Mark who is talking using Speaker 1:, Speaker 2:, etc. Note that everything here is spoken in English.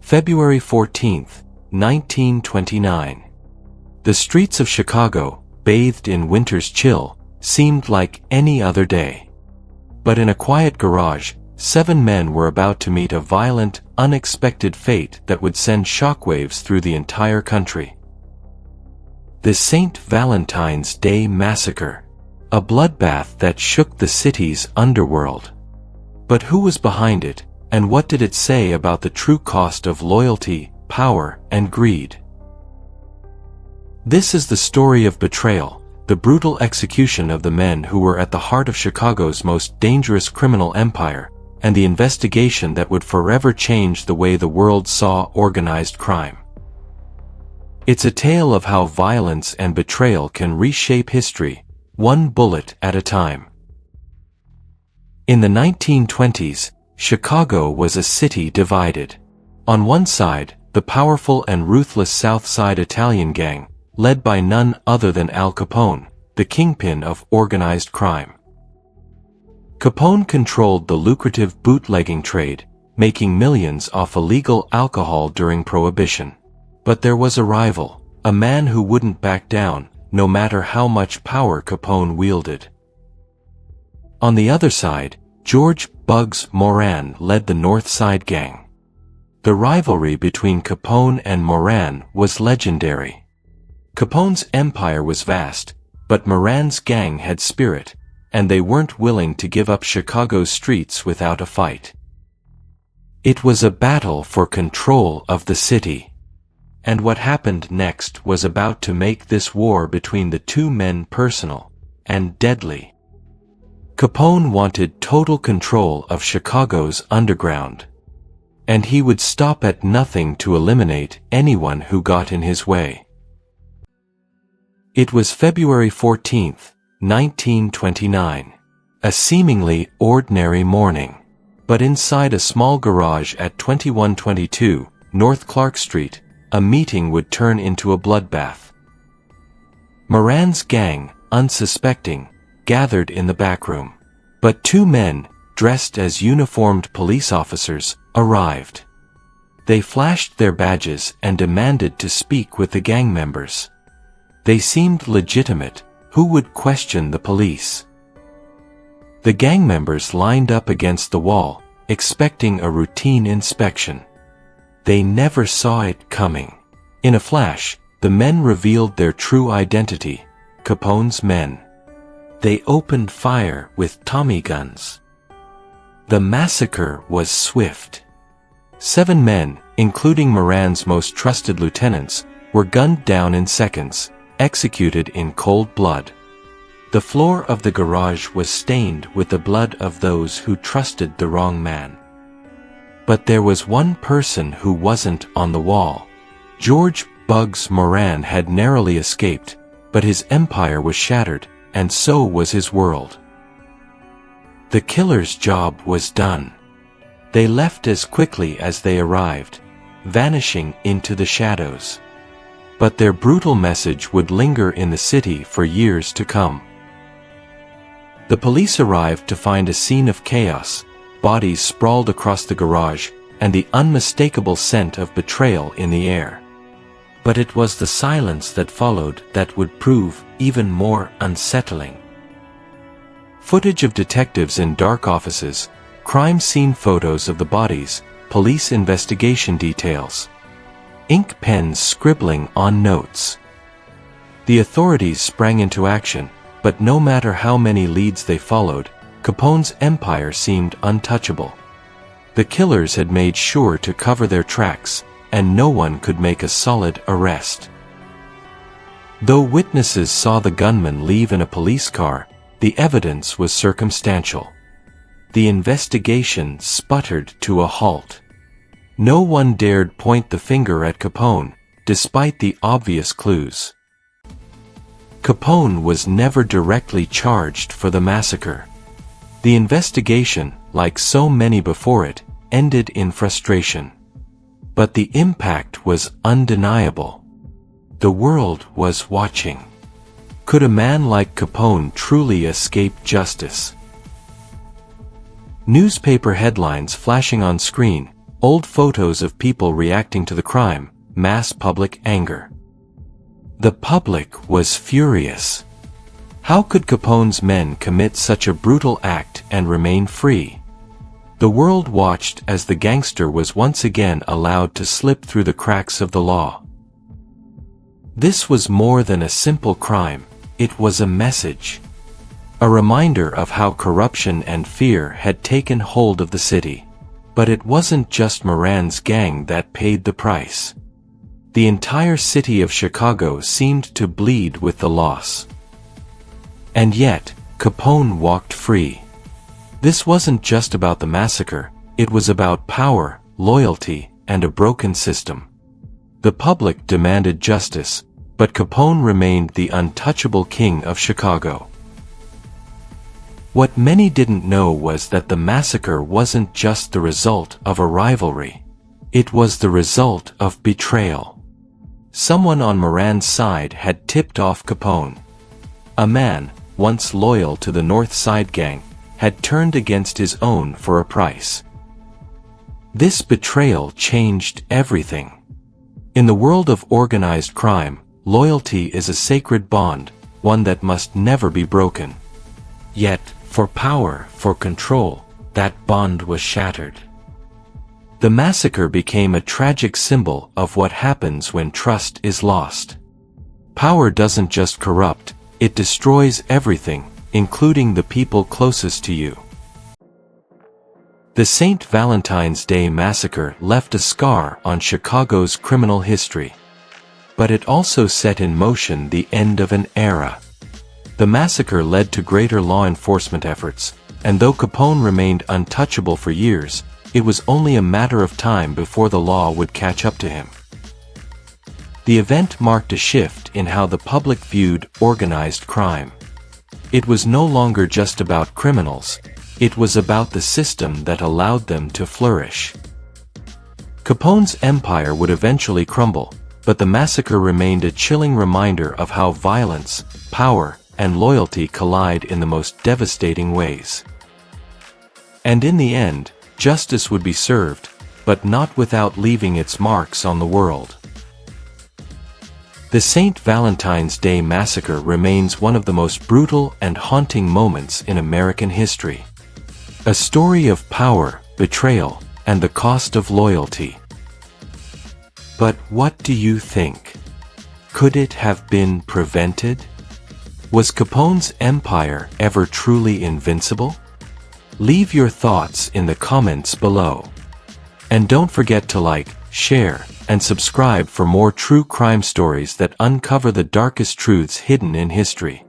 Speaker 1: February 14, 1929. The streets of Chicago, bathed in winter's chill, seemed like any other day. But in a quiet garage, 7 men were about to meet a violent, unexpected fate that would send shockwaves through the entire country. The St. Valentine's Day Massacre. A bloodbath that shook the city's underworld. But who was behind it, and what did it say about the true cost of loyalty, power, and greed? This is the story of Betrayal, the brutal execution of the men who were at the heart of Chicago's most dangerous criminal empire, and the investigation that would forever change the way the world saw organized crime. It's a tale of how violence and betrayal can reshape history, one bullet at a time. In the 1920s, Chicago was a city divided. On one side, the powerful and ruthless South Side Italian gang, led by none other than Al Capone, the kingpin of organized crime. Capone controlled the lucrative bootlegging trade, making millions off illegal alcohol during Prohibition. But there was a rival, a man who wouldn't back down, no matter how much power Capone wielded. On the other side, George "Bugs" Moran led the North Side Gang. The rivalry between Capone and Moran was legendary. Capone's empire was vast, but Moran's gang had spirit, and they weren't willing to give up Chicago's streets without a fight. It was a battle for control of the city. And what happened next was about to make this war between the two men personal and deadly. Capone wanted total control of Chicago's underground, and he would stop at nothing to eliminate anyone who got in his way. It was February 14, 1929, a seemingly ordinary morning, but inside a small garage at 2122 North Clark Street, a meeting would turn into a bloodbath. Moran's gang, unsuspecting, gathered in the back room. But 2 men, dressed as uniformed police officers, arrived. They flashed their badges and demanded to speak with the gang members. They seemed legitimate. Who would question the police? The gang members lined up against the wall, expecting a routine inspection. They never saw it coming. In a flash, the men revealed their true identity, Capone's men. They opened fire with Tommy guns. The massacre was swift. 7 men, including Moran's most trusted lieutenants, were gunned down in seconds, executed in cold blood. The floor of the garage was stained with the blood of those who trusted the wrong man. But there was one person who wasn't on the wall. George "Bugs" Moran had narrowly escaped, but his empire was shattered, and so was his world. The killer's job was done. They left as quickly as they arrived, vanishing into the shadows. But their brutal message would linger in the city for years to come. The police arrived to find a scene of chaos, bodies sprawled across the garage, and the unmistakable scent of betrayal in the air. But it was the silence that followed that would prove even more unsettling. Footage of detectives in dark offices, crime scene photos of the bodies, police investigation details. Ink pens scribbling on notes. The authorities sprang into action, but no matter how many leads they followed, Capone's empire seemed untouchable. The killers had made sure to cover their tracks, and no one could make a solid arrest. Though witnesses saw the gunman leave in a police car, the evidence was circumstantial. The investigation sputtered to a halt. No one dared point the finger at Capone, despite the obvious clues. Capone was never directly charged for the massacre. The investigation, like so many before it, ended in frustration. But the impact was undeniable. The world was watching. Could a man like Capone truly escape justice? Newspaper headlines flashing on screen, old photos of people reacting to the crime, mass public anger. The public was furious. How could Capone's men commit such a brutal act and remain free? The world watched as the gangster was once again allowed to slip through the cracks of the law. This was more than a simple crime, it was a message. A reminder of how corruption and fear had taken hold of the city. But it wasn't just Moran's gang that paid the price. The entire city of Chicago seemed to bleed with the loss. And yet, Capone walked free. This wasn't just about the massacre, it was about power, loyalty, and a broken system. The public demanded justice, but Capone remained the untouchable king of Chicago. What many didn't know was that the massacre wasn't just the result of a rivalry. It was the result of betrayal. Someone on Moran's side had tipped off Capone. A man, once loyal to the North Side gang, had turned against his own for a price. This betrayal changed everything. In the world of organized crime, loyalty is a sacred bond, one that must never be broken. Yet, for power, for control, that bond was shattered. The massacre became a tragic symbol of what happens when trust is lost. Power doesn't just corrupt, it destroys everything, including the people closest to you. The St. Valentine's Day Massacre left a scar on Chicago's criminal history. But it also set in motion the end of an era. The massacre led to greater law enforcement efforts, and though Capone remained untouchable for years, it was only a matter of time before the law would catch up to him. The event marked a shift in how the public viewed organized crime. It was no longer just about criminals, it was about the system that allowed them to flourish. Capone's empire would eventually crumble, but the massacre remained a chilling reminder of how violence, power, and loyalty collide in the most devastating ways. And in the end, justice would be served, but not without leaving its marks on the world. The St. Valentine's Day Massacre remains one of the most brutal and haunting moments in American history. A story of power, betrayal, and the cost of loyalty. But what do you think? Could it have been prevented? Was Capone's empire ever truly invincible? Leave your thoughts in the comments below. And don't forget to like, share, and subscribe for more true crime stories that uncover the darkest truths hidden in history.